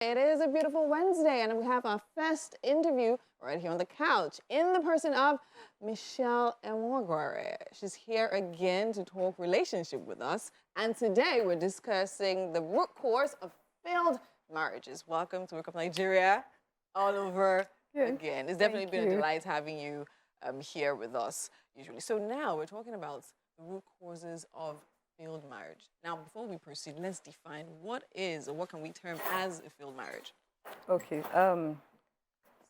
It is a beautiful Wednesday, and we have our first interview right here on the couch in the person of Michelle Emoghware. She's here again to talk relationship with us, and today we're discussing the root cause of failed marriages. Welcome to Wake Up Nigeria, all over again. It's definitely been a delight having you here with us usually. So now we're talking about the root causes of failed marriage. Now, before we proceed, let's define what is or what can we term as a failed marriage. Okay.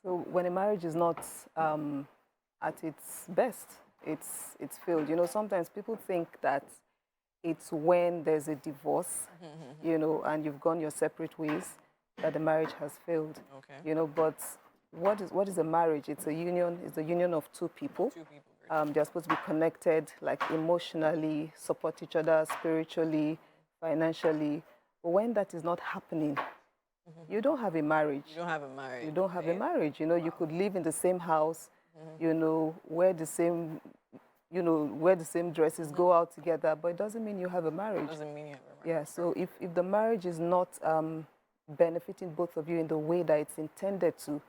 So when a marriage is not at its best, it's failed. You know, sometimes people think that it's when there's a divorce, you know, and you've gone your separate ways that the marriage has failed. Okay. You know, but what is a marriage? It's a union. It's a union of two people. Two people. They're supposed to be connected, like emotionally, support each other spiritually, financially. But when that is not happening, you don't have a marriage. You don't have a marriage. You don't have a marriage. You know, you could live in the same house, you know, wear the same, dresses, go out together, but it doesn't mean you have a marriage. It doesn't mean you have a marriage. Yeah, so if the marriage is not benefiting both of you in the way that it's intended to,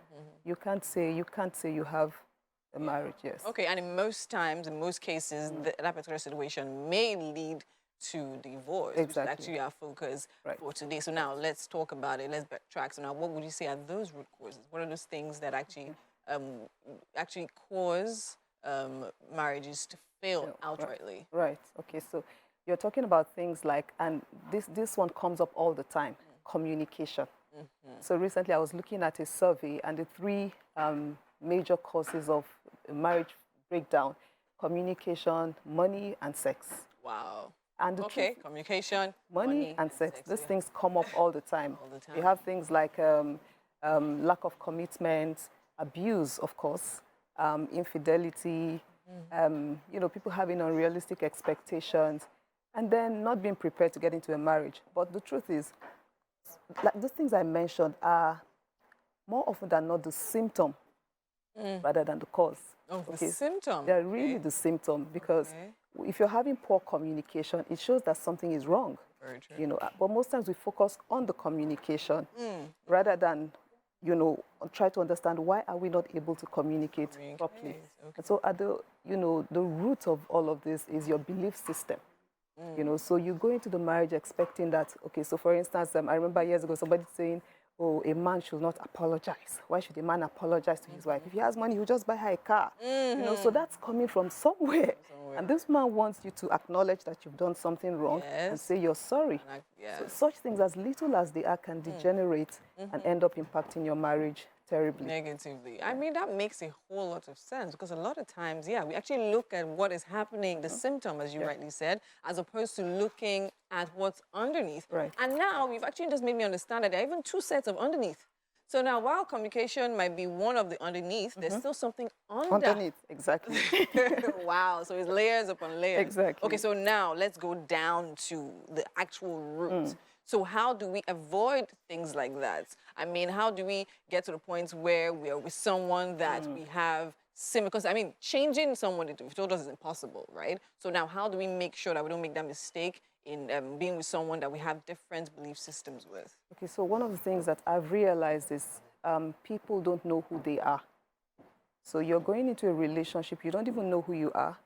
you can't say you have a marriage, yes. Okay, and in most times, in most cases, that particular situation may lead to divorce, which is actually our focus for today. So now let's talk about it. Let's backtrack. So now, what would you say are those root causes? What are those things that actually cause marriages to fail outrightly? Right. Okay. So you're talking about things like, and this one comes up all the time, communication. So recently, I was looking at a survey, and the three major causes of marriage breakdown: communication, money, and sex. Wow. And communication, money and sex. These things come up all the time. All the time. You have things like lack of commitment, abuse, of course, infidelity, you know, people having unrealistic expectations, and then not being prepared to get into a marriage. But the truth is, like those things I mentioned are more often than not the symptom rather than the cause. Oh, the symptom. They're really the symptom, because if you're having poor communication, it shows that something is wrong. Very true. You know, but most times we focus on the communication rather than, you know, try to understand why are we not able to communicate properly. Okay. And so at the, you know, the root of all of this is your belief system. You know, so you go into the marriage expecting that, okay, so for instance, I remember years ago somebody saying, oh, a man should not apologize. Why should a man apologize to his wife? If he has money, he'll just buy her a car. You know, so that's coming from somewhere. And this man wants you to acknowledge that you've done something wrong and say you're sorry. So such things, as little as they are, can degenerate and end up impacting your marriage terribly. Negatively. I mean, that makes a whole lot of sense, because a lot of times, we actually look at what is happening, the symptom, as you rightly said, as opposed to looking at what's underneath. Right. And now you've actually just made me understand that there are even two sets of underneath. So now, while communication might be one of the underneath, there's still something Underneath, exactly. Wow, so it's layers upon layers. Exactly. Okay, so now let's go down to the actual root. So how do we avoid things like that? I mean, how do we get to the point where we are with someone that we have similar, because I mean, changing someone, you've told us, is impossible, right? So now how do we make sure that we don't make that mistake in being with someone that we have different belief systems with? Okay, so one of the things that I've realized is people don't know who they are. So you're going into a relationship, you don't even know who you are.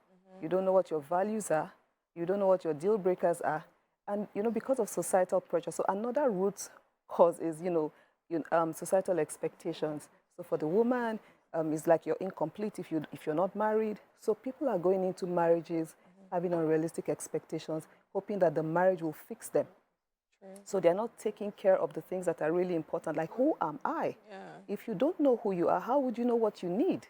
You don't know what your values are. You don't know what your deal breakers are. And, you know, because of societal pressure. So another root cause is, you know, societal expectations. So for the woman, it's like you're incomplete if you're not married. So people are going into marriages having unrealistic expectations, hoping that the marriage will fix them. So they're not taking care of the things that are really important, like who am I? If you don't know who you are, how would you know what you need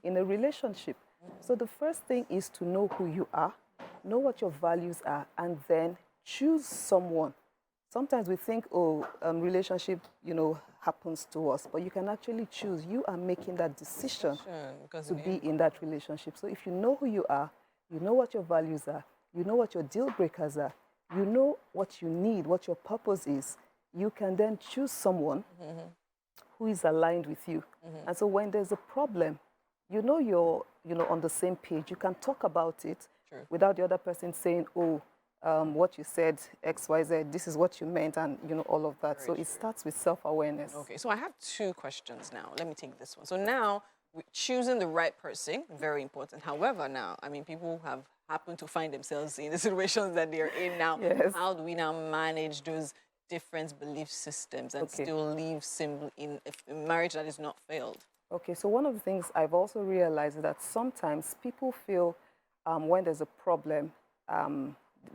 in a relationship? So the first thing is to know who you are, know what your values are, and then choose someone. Sometimes we think, oh, relationship, you know, happens to us, but you can actually choose. You are making that decision to be in that relationship. So if you know who you are, you know what your values are, you know what your deal breakers are, you know what you need, what your purpose is, you can then choose someone who is aligned with you. And so when there's a problem, you know you're on the same page. You can talk about it without the other person saying, oh, what you said, X, Y, Z, this is what you meant, and all of that. So it starts with self-awareness. Okay, so I have two questions now. Let me take this one. So now, choosing the right person, very important. However, now, I mean, people have happened to find themselves in the situations that they're in now. Yes. How do we now manage those different belief systems and still live in a marriage that is not failed? Okay, so one of the things I've also realized is that sometimes people feel when there's a problem,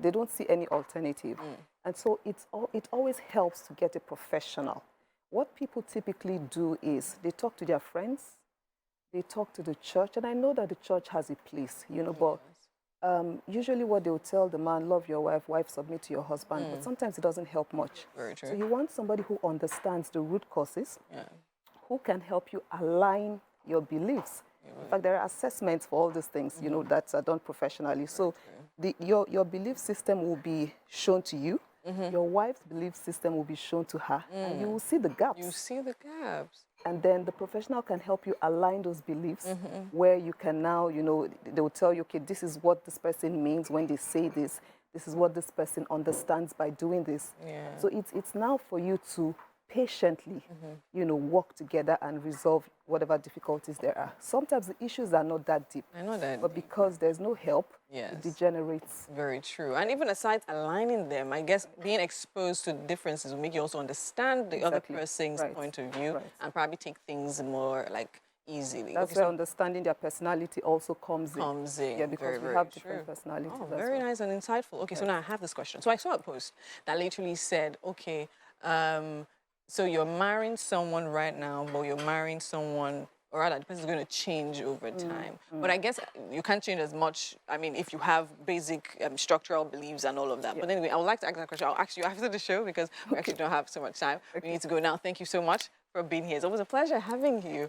they don't see any alternative. And so it always helps to get a professional. What people typically do is they talk to their friends, they talk to the church, and I know that the church has a place, but usually what they will tell the man, love your wife, wife, submit to your husband, but sometimes it doesn't help much. Very true. So you want somebody who understands the root causes, who can help you align your beliefs. In fact, there are assessments for all these things, that are done professionally. So your belief system will be shown to you. Your wife's belief system will be shown to her, and you will see the gaps. You see the gaps. And then the professional can help you align those beliefs where you can now, they will tell you, okay, this is what this person means when they say this. This is what this person understands by doing this. So it's now for you to patiently, work together and resolve whatever difficulties there are. Sometimes the issues are not that deep. I know that. But because there's no help, it degenerates. Very true. And even aside aligning them, I guess being exposed to differences will make you also understand the other person's point of view and probably take things more easily. That's where understanding their personality also comes in. Yeah, because we have different personalities. Oh, very nice and insightful. Okay, so now I have this question. So I saw a post that literally said, okay, so you're marrying someone right now, but you're marrying someone, or rather, the person's going to change over time. But I guess you can't change as much, I mean, if you have basic structural beliefs and all of that. But anyway, I would like to ask that question. I'll ask you after the show because we actually don't have so much time. We need to go now. Thank you so much for being here. It's always a pleasure having you.